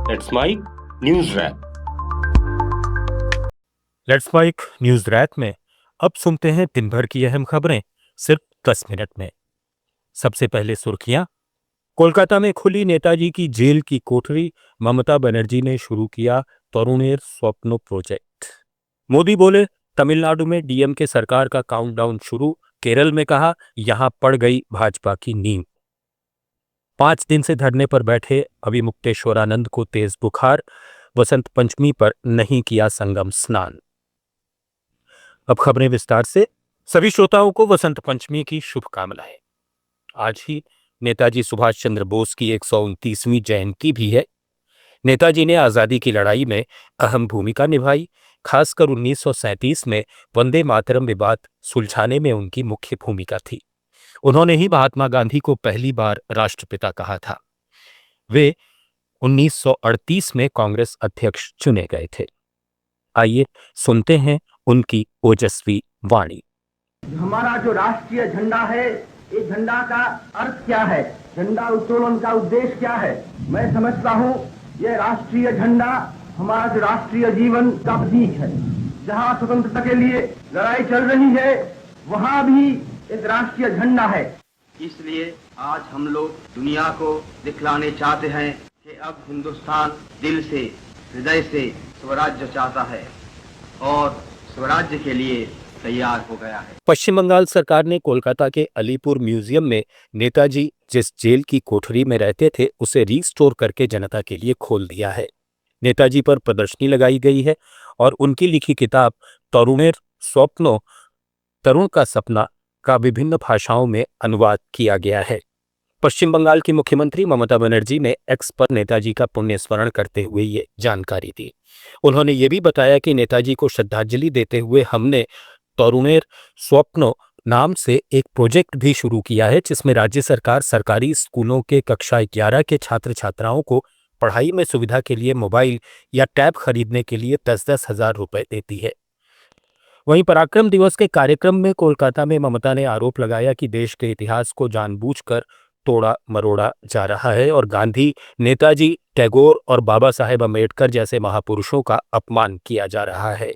Let's mic news wrap. Let's mic news wrap में अब सुनते हैं दिन भर की अहम खबरें सिर्फ 10 मिनट में। सबसे पहले सुर्खियां। कोलकाता में खुली नेताजी की जेल की कोठरी। ममता बनर्जी ने शुरू किया तरुणेर स्वप्नो प्रोजेक्ट। मोदी बोले तमिलनाडु में डीएमके सरकार का काउंटडाउन शुरू। केरल में कहा यहां पड़ गई भाजपा की नींव। 5 दिन से धरने पर बैठे अभिमुक्तेश्वरानंद को तेज बुखार। वसंत पंचमी पर नहीं किया संगम स्नान। अब खबरें विस्तार से। सभी श्रोताओं को वसंत पंचमी की शुभकामनाएं। आज ही नेताजी सुभाष चंद्र बोस की 129वीं जयंती भी है। नेताजी ने आजादी की लड़ाई में अहम भूमिका निभाई। खासकर 1937 में वंदे मातरम विवाद सुलझाने में उनकी मुख्य भूमिका थी। उन्होंने ही महात्मा गांधी को पहली बार राष्ट्रपिता कहा था। वे 1938 में कांग्रेस अध्यक्ष चुने गए थे। आइए सुनते हैं उनकी ओजस्वी वाणी। हमारा जो राष्ट्रीय झंडा है, ये झंडा का अर्थ क्या है, झंडा उत्तोलन का उद्देश्य क्या है। मैं समझता हूँ ये राष्ट्रीय झंडा हमारा जो राष्ट्रीय जीवन का प्रतीक है। जहाँ स्वतंत्रता के लिए लड़ाई चल रही है वहाँ भी एक राष्ट्रीय झंडा है। इसलिए आज हम लोग दुनिया को दिखलाने चाहते हैं कि अब हिंदुस्तान दिल से, हृदय से स्वराज्य चाहता है और स्वराज्य के लिए तैयार हो गया है। पश्चिम बंगाल सरकार ने कोलकाता के अलीपुर म्यूजियम में नेताजी जिस जेल की कोठरी में रहते थे उसे रीस्टोर करके जनता के लिए खोल दिया है। नेताजी पर प्रदर्शनी लगाई गई है और उनकी लिखी किताब तरुणेर स्वप्नो, तरुण का सपना का विभिन्न भाषाओं में अनुवाद किया गया है। पश्चिम बंगाल की मुख्यमंत्री ममता बनर्जी ने एक्स पर नेताजी का पुण्य स्मरण करते हुए ये जानकारी दी। उन्होंने ये भी बताया कि नेताजी को श्रद्धांजलि देते हुए हमने तरुणेर स्वप्नो नाम से एक प्रोजेक्ट भी शुरू किया है, जिसमें राज्य सरकार सरकारी स्कूलों के कक्षा 11 के छात्र छात्राओं को पढ़ाई में सुविधा के लिए मोबाइल या टैब खरीदने के लिए 10-10 हजार रुपए देती है। वहीं पराक्रम दिवस के कार्यक्रम में कोलकाता में ममता ने आरोप लगाया कि देश के इतिहास को जानबूझकर तोड़ा मरोड़ा जा रहा है और गांधी, नेताजी, टैगोर और बाबा साहेब अम्बेडकर जैसे महापुरुषों का अपमान किया जा रहा है।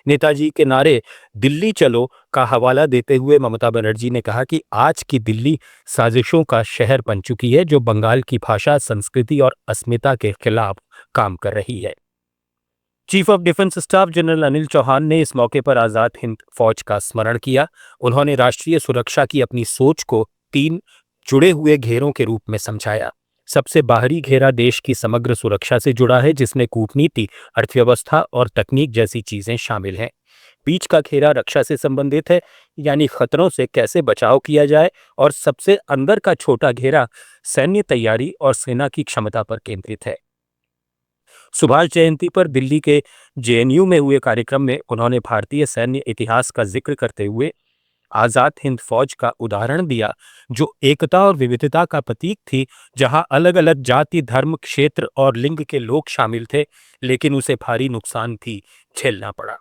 नेताजी के नारे दिल्ली चलो का हवाला देते हुए ममता बनर्जी ने कहा कि आज की दिल्ली साजिशों का शहर बन चुकी है, जो बंगाल की भाषा, संस्कृति और अस्मिता के खिलाफ काम कर रही है। Chief of defence staff general Anil Chauhan ने इस मौके पर आजाद हिंद फौज का स्मरण किया। उन्होंने राष्ट्रीय सुरक्षा की अपनी सोच को 3 जुड़े हुए घेरों के रूप में समझाया। सबसे बाहरी घेरा देश की समग्र सुरक्षा से जुड़ा है, जिसमें कूटनीति, अर्थव्यवस्था और तकनीक जैसी चीजें शामिल हैं। बीच का घेरा रक्षा से संबंधित है, यानी खतरों से कैसे बचाव किया जाए, और सबसे अंदर का छोटा घेरा सैन्य तैयारी और सेना की क्षमता पर केंद्रित है। सुभाष जयंती पर दिल्ली के जेएनयू में हुए कार्यक्रम में उन्होंने भारतीय सैन्य इतिहास का जिक्र करते हुए आजाद हिंद फौज का उदाहरण दिया, जो एकता और विविधता का प्रतीक थी, जहां अलग अलग जाति, धर्म, क्षेत्र और लिंग के लोग शामिल थे, लेकिन उसे भारी नुकसान भी झेलना पड़ा।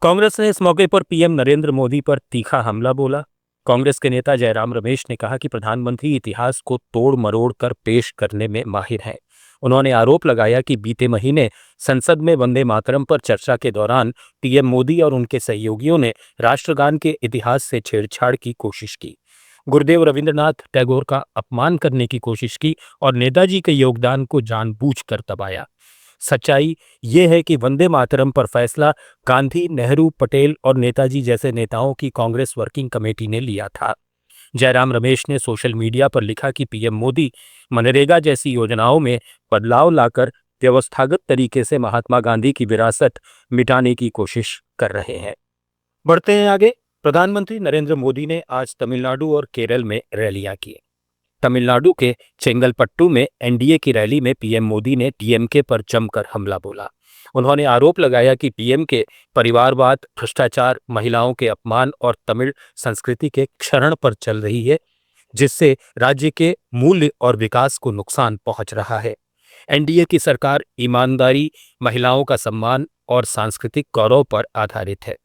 कांग्रेस ने इस मौके पर पीएम नरेंद्र मोदी पर तीखा हमला बोला। कांग्रेस के नेता जयराम रमेश ने कहा कि प्रधानमंत्री इतिहास को तोड़ मरोड़ कर पेश करने में माहिर हैं। उन्होंने आरोप लगाया कि बीते महीने संसद में वंदे मातरम पर चर्चा के दौरान पीएम मोदी और उनके सहयोगियों ने राष्ट्रगान के इतिहास से छेड़छाड़ की कोशिश की, गुरुदेव रविंद्रनाथ टैगोर का अपमान करने की कोशिश की और नेताजी के योगदान को जानबूझकर दबाया। सच्चाई ये है कि वंदे मातरम पर फैसला गांधी, नेहरू, पटेल और नेताजी जैसे नेताओं की कांग्रेस वर्किंग कमेटी ने लिया था। जयराम रमेश ने सोशल मीडिया पर लिखा कि पीएम मोदी मनरेगा जैसी योजनाओं में बदलाव लाकर व्यवस्थागत तरीके से महात्मा गांधी की विरासत मिटाने की कोशिश कर रहे हैं। बढ़ते हैं आगे। प्रधानमंत्री नरेंद्र मोदी ने आज तमिलनाडु और केरल में रैलियां की। तमिलनाडु के चेंगलपट्टू में एनडीए की रैली में पीएम मोदी ने डीएमके पर जमकर हमला बोला। उन्होंने आरोप लगाया कि डीएमके परिवारवाद, भ्रष्टाचार, महिलाओं के अपमान और तमिल संस्कृति के क्षरण पर चल रही है, जिससे राज्य के मूल्य और विकास को नुकसान पहुंच रहा है। एनडीए की सरकार ईमानदारी, महिलाओं का सम्मान और सांस्कृतिक गौरव पर आधारित है।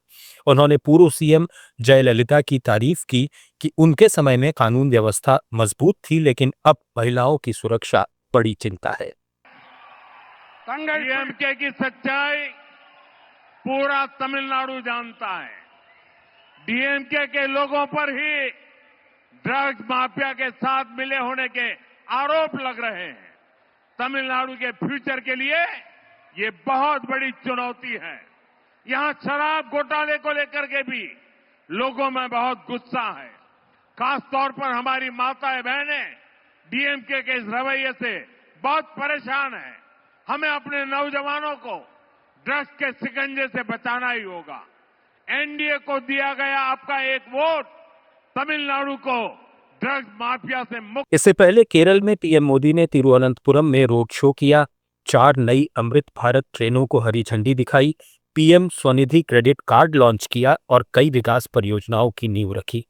उन्होंने पूर्व सीएम जयललिता की तारीफ की कि उनके समय में कानून व्यवस्था मजबूत थी, लेकिन अब महिलाओं की सुरक्षा बड़ी चिंता है। डीएमके की सच्चाई पूरा तमिलनाडु जानता है। डीएमके के लोगों पर ही ड्रग्स माफिया के साथ मिले होने के आरोप लग रहे हैं। तमिलनाडु के फ्यूचर के लिए ये बहुत बड़ी चुनौती है। यहां शराब घोटाले को लेकर के भी लोगों में बहुत गुस्सा है। खासतौर पर हमारी माताएं बहनें डीएमके के इस रवैये से बहुत परेशान हैं। हमें अपने नौजवानों को ड्रग्स के शिकंजे से बचाना ही होगा। एनडीए को दिया गया आपका एक वोट तमिलनाडु को ड्रग्स माफिया से मुक्त। इससे पहले केरल में पीएम मोदी ने तिरुवनंतपुरम में रोड शो किया, 4 नई अमृत भारत ट्रेनों को हरी झंडी दिखाई, PM Svanidhi credit card launch किया और कई विकास परियोजनाओं की नींव रखी।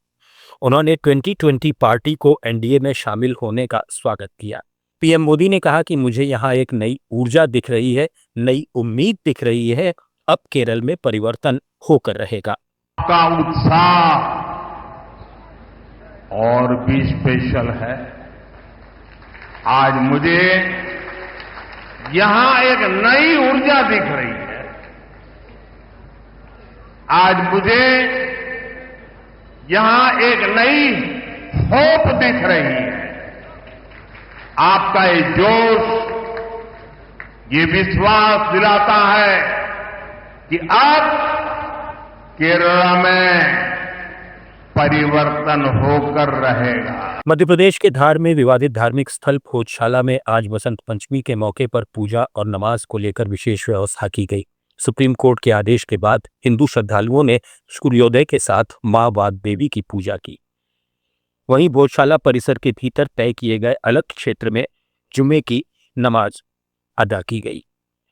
उन्होंने 2020 पार्टी को एनडीए में शामिल होने का स्वागत किया। पीएम मोदी ने कहा कि मुझे यहाँ एक नई ऊर्जा दिख रही है, नई उम्मीद दिख रही है। अब केरल में परिवर्तन होकर रहेगा। आपका उत्साह और भी स्पेशल है। आज मुझे यहां एक नई ऊर्जा दिख रही है। आज मुझे यहां एक नई होप दिख रही है। आपका ये जोश, ये विश्वास दिलाता है कि अब केरल में परिवर्तन होकर रहेगा। मध्य प्रदेश के धार में विवादित धार्मिक स्थल भोजशाला में आज वसंत पंचमी के मौके पर पूजा और नमाज को लेकर विशेष व्यवस्था की गई। सुप्रीम कोर्ट के आदेश के बाद हिंदू श्रद्धालुओं ने सूर्योदय के साथ मां वाग्देवी की पूजा की। वहीं भोजशाला परिसर के भीतर तय किए गए अलग क्षेत्र में जुमे की नमाज अदा की गई।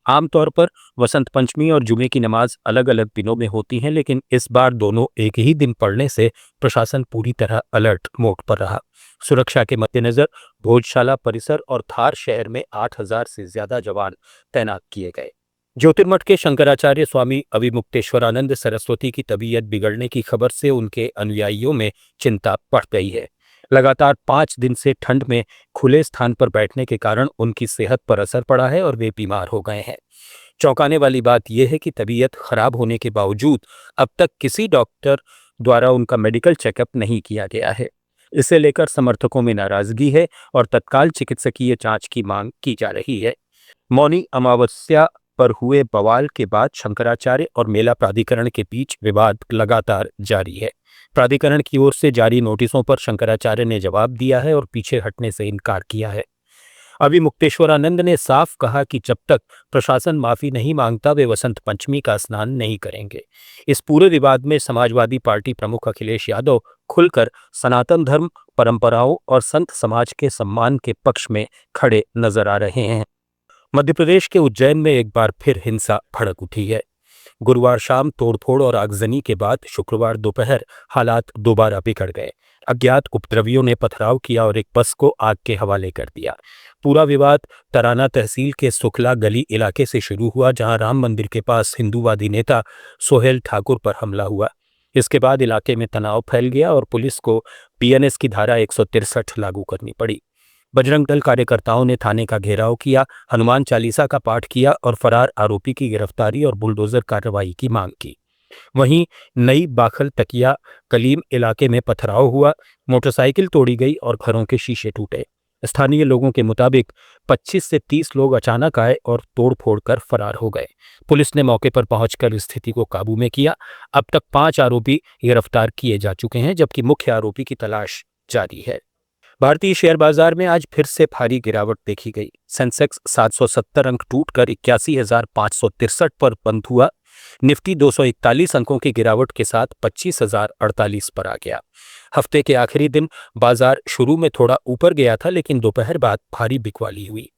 आमतौर पर वसंत पंचमी और जुमे की नमाज अलग अलग दिनों में होती हैं, लेकिन इस बार दोनों एक ही दिन पड़ने से प्रशासन पूरी तरह अलर्ट मोड पर रहा। सुरक्षा के मद्देनजर भोजशाला परिसर और धार शहर में 8000 से ज्यादा जवान तैनात किए गए। ज्योतिर्मठ के शंकराचार्य स्वामी अविमुक्तेश्वरानंद सरस्वती की तबीयत बिगड़ने की खबर से उनके अनुयायियों में चिंता बढ़ गई है। लगातार 5 दिन से ठंड में खुले स्थान पर बैठने के कारण उनकी सेहत पर असर पड़ा है और वे बीमार हो गए हैं। चौंकाने वाली बात यह है कि तबीयत खराब होने के बावजूद अब तक किसी डॉक्टर द्वारा उनका मेडिकल चेकअप नहीं किया गया है। इसे लेकर समर्थकों में नाराजगी है और तत्काल चिकित्सकीय जांच की मांग की जा रही है। मौनी अमावस्या पर हुए बवाल के बाद शंकराचार्य और मेला प्राधिकरण के बीच विवाद लगातार जारी है। प्राधिकरण की ओर से जारी नोटिसों पर शंकराचार्य ने जवाब दिया है और पीछे हटने से इनकार किया है। अविमुक्तेश्वरानंद ने साफ कहा कि जब तक प्रशासन माफी नहीं मांगता वे वसंत पंचमी का स्नान नहीं करेंगे। इस पूरे विवाद में समाजवादी पार्टी प्रमुख अखिलेश यादव खुलकर सनातन धर्म, परंपराओं और संत समाज के सम्मान के पक्ष में खड़े नजर आ रहे हैं। मध्य प्रदेश के उज्जैन में एक बार फिर हिंसा भड़क उठी है। गुरुवार शाम तोड़फोड़ और आगजनी के बाद शुक्रवार दोपहर हालात दोबारा बिगड़ गए। अज्ञात उपद्रवियों ने पथराव किया और एक बस को आग के हवाले कर दिया। पूरा विवाद तराना तहसील के सुखला गली इलाके से शुरू हुआ, जहां राम मंदिर के पास हिंदूवादी नेता सोहेल ठाकुर पर हमला हुआ। इसके बाद इलाके में तनाव फैल गया और पुलिस को बीएनएस की धारा 163 लागू करनी पड़ी। बजरंग दल कार्यकर्ताओं ने थाने का घेराव किया, हनुमान चालीसा का पाठ किया और फरार आरोपी की गिरफ्तारी और बुलडोजर कार्रवाई की मांग की। वहीं नई बाखल तकिया कलीम इलाके में पथराव हुआ, मोटरसाइकिल तोड़ी गई और घरों के शीशे टूटे। स्थानीय लोगों के मुताबिक 25 से 30 लोग अचानक आए और तोड़फोड़ कर फरार हो गए। पुलिस ने मौके पर पहुंचकर स्थिति को काबू में किया। अब तक 5 आरोपी गिरफ्तार किए जा चुके हैं, जबकि मुख्य आरोपी की तलाश जारी है। भारतीय शेयर बाजार में आज फिर से भारी गिरावट देखी गई। सेंसेक्स 770 अंक टूटकर 81,563 पर बंद हुआ। निफ्टी 241 अंकों की गिरावट के साथ 25,048 पर आ गया। हफ्ते के आखिरी दिन बाजार शुरू में थोड़ा ऊपर गया था, लेकिन दोपहर बाद भारी बिकवाली हुई।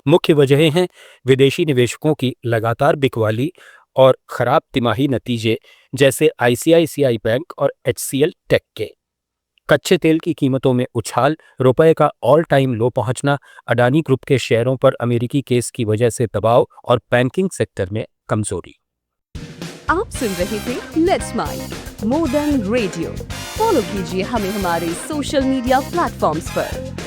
मुख्य वजहें हैं विदेशी निवेशकों की लगातार बिकवाली और खराब तिमाही नतीजे, जैसे आईसीआईसीआई बैंक और एचसीएल टेक के। कच्चे तेल की कीमतों में उछाल, रुपए का ऑल टाइम लो पहुंचना, अडानी ग्रुप के शेयरों पर अमेरिकी केस की वजह से दबाव और बैंकिंग सेक्टर में कमजोरी। आप सुन रहे थे let's mind more than radio. Follow कीजिए हमें हमारे सोशल मीडिया प्लेटफॉर्म्स पर।